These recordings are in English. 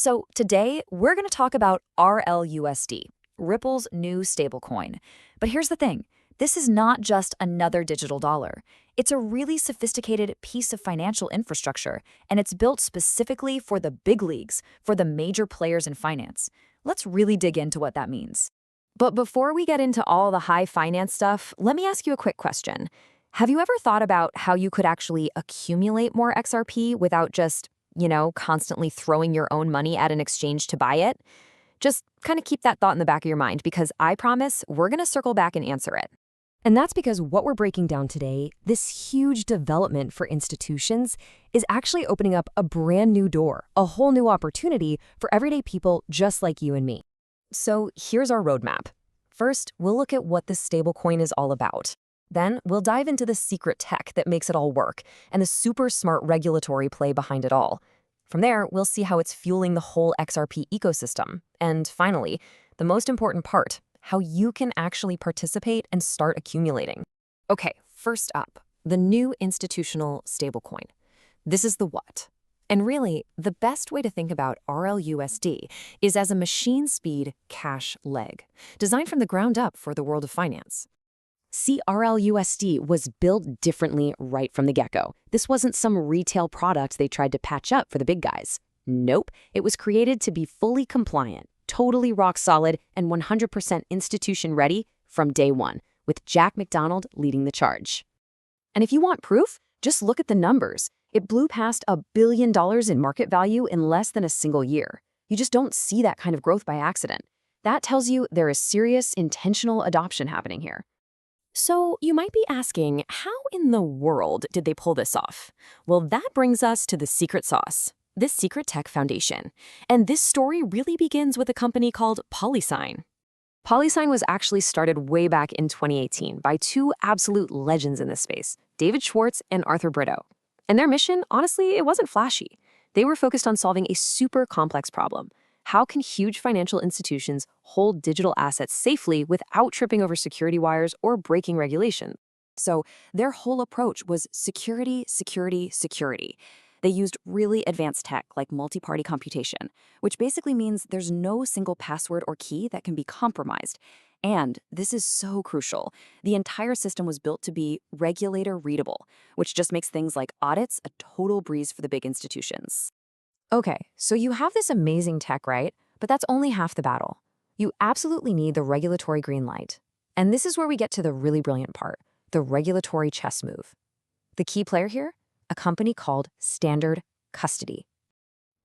So today, we're going to talk about RLUSD, Ripple's new stablecoin. But here's the thing. This is not just another digital dollar. It's a really sophisticated piece of financial infrastructure, and it's built specifically for the big leagues, for the major players in finance. Let's really dig into what that means. But before we get into all the high finance stuff, let me ask you a quick question. Have you ever thought about how you could actually accumulate more XRP without just, constantly throwing your own money at an exchange to buy it? Just kind of keep that thought in the back of your mind, because I promise we're going to circle back and answer it. And that's because what we're breaking down today, this huge development for institutions, is actually opening up a brand new door, a whole new opportunity for everyday people just like you and me. So here's our roadmap. First, we'll look at what this stablecoin is all about. Then we'll dive into the secret tech that makes it all work and the super smart regulatory play behind it all. From there, we'll see how it's fueling the whole XRP ecosystem. And finally, the most important part, how you can actually participate and start accumulating. Okay, first up, the new institutional stablecoin. This is the what. And really, the best way to think about RLUSD is as a machine-speed cash leg, designed from the ground up for the world of finance. See, RLUSD was built differently right from the get-go. This wasn't some retail product they tried to patch up for the big guys. Nope, it was created to be fully compliant, totally rock solid, and 100% institution ready from day one, with Jack McDonald leading the charge. And if you want proof, just look at the numbers. It blew past $1 billion in market value in less than a single year. You just don't see that kind of growth by accident. That tells you there is serious, intentional adoption happening here. So you might be asking, how in the world did they pull this off? Well, that brings us to the secret sauce, this secret tech foundation. And this story really begins with a company called Polysign. Polysign was actually started way back in 2018 by two absolute legends in this space, David Schwartz and Arthur Britto. And their mission, honestly, it wasn't flashy. They were focused on solving a super complex problem. How can huge financial institutions hold digital assets safely without tripping over security wires or breaking regulation? So their whole approach was security, security, security. They used really advanced tech like multi-party computation, which basically means there's no single password or key that can be compromised. And this is so crucial. The entire system was built to be regulator readable, which just makes things like audits a total breeze for the big institutions. Okay, so you have this amazing tech, right? But that's only half the battle. You absolutely need the regulatory green light. And this is where we get to the really brilliant part, the regulatory chess move. The key player here? A company called Standard Custody.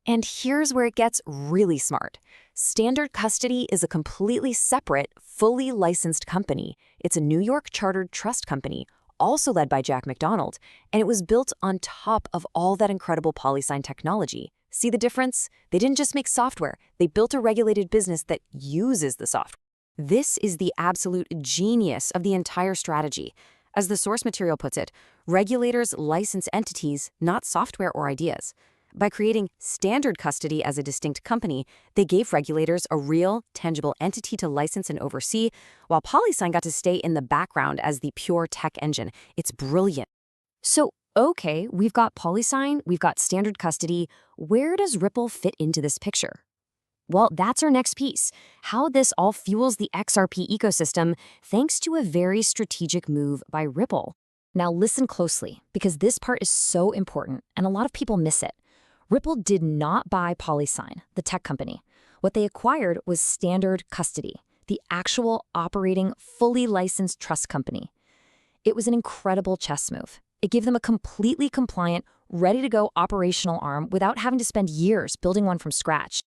And here's where it gets really smart. Standard Custody is a completely separate, fully licensed company. It's a New York chartered trust company, also led by Jack McDonald, and it was built on top of all that incredible Polysign technology. See the difference? They didn't just make software, they built a regulated business that uses the software. This is the absolute genius of the entire strategy. As the source material puts it, regulators license entities, not software or ideas. By creating Standard Custody as a distinct company, they gave regulators a real, tangible entity to license and oversee, while Polysign got to stay in the background as the pure tech engine. It's brilliant. So, okay, we've got Polysign, we've got Standard Custody. Where does Ripple fit into this picture? Well, that's our next piece, how this all fuels the XRP ecosystem thanks to a very strategic move by Ripple. Now listen closely, because this part is so important and a lot of people miss it. Ripple did not buy Polysign, the tech company. What they acquired was Standard Custody, the actual operating, fully licensed trust company. It was an incredible chess move. It gave them a completely compliant, ready-to-go operational arm without having to spend years building one from scratch.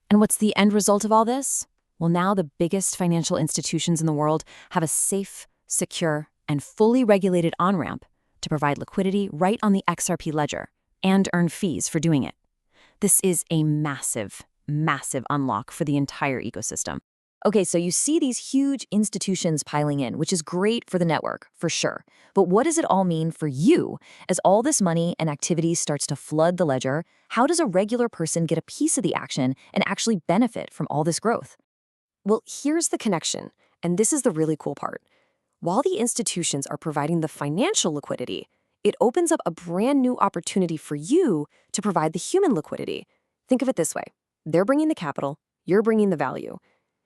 And what's the end result of all this? Well, now the biggest financial institutions in the world have a safe, secure, and fully regulated on-ramp to provide liquidity right on the XRP Ledger and earn fees for doing it. This is a massive, massive unlock for the entire ecosystem. Okay, so you see these huge institutions piling in, which is great for the network, for sure. But what does it all mean for you? As all this money and activity starts to flood the ledger, how does a regular person get a piece of the action and actually benefit from all this growth? Well, here's the connection, and this is the really cool part. While the institutions are providing the financial liquidity, it opens up a brand new opportunity for you to provide the human liquidity. Think of it this way. They're bringing the capital, you're bringing the value.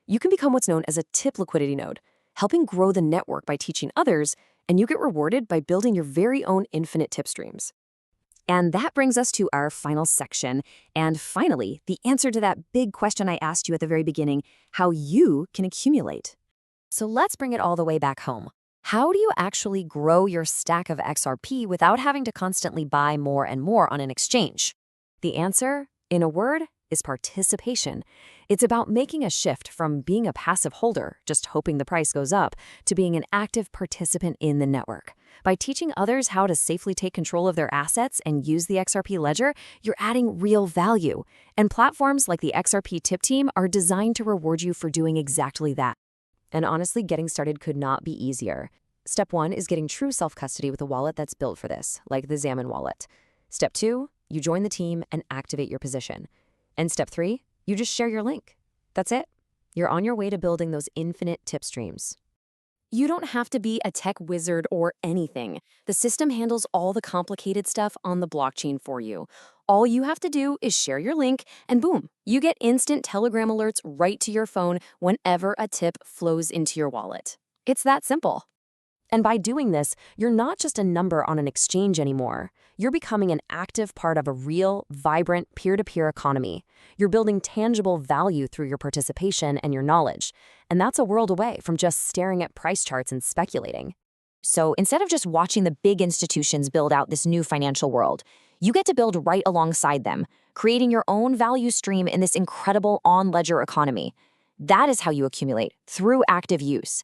You can become what's known as a tip liquidity node, helping grow the network by teaching others, and you get rewarded by building your very own infinite tip streams. And that brings us to our final section, and finally, the answer to that big question I asked you at the very beginning, how you can accumulate. So let's bring it all the way back home. How do you actually grow your stack of XRP without having to constantly buy more and more on an exchange? The answer, in a word, is participation. It's about making a shift from being a passive holder, just hoping the price goes up, to being an active participant in the network. By teaching others how to safely take control of their assets and use the XRP Ledger, you're adding real value. And platforms like the XRP Tip Team are designed to reward you for doing exactly that. And honestly, getting started could not be easier. Step 1 is getting true self-custody with a wallet that's built for this, like the Xamin wallet. Step 2, you join the team and activate your position. And step 3, you just share your link. That's it. You're on your way to building those infinite tip streams. You don't have to be a tech wizard or anything. The system handles all the complicated stuff on the blockchain for you. All you have to do is share your link, and boom, you get instant Telegram alerts right to your phone whenever a tip flows into your wallet. It's that simple. And by doing this, you're not just a number on an exchange anymore. You're becoming an active part of a real, vibrant, peer-to-peer economy. You're building tangible value through your participation and your knowledge. And that's a world away from just staring at price charts and speculating. So instead of just watching the big institutions build out this new financial world, you get to build right alongside them, creating your own value stream in this incredible on-ledger economy. That is how you accumulate, through active use.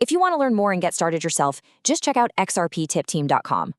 If you want to learn more and get started yourself, just check out xrptipteam.com.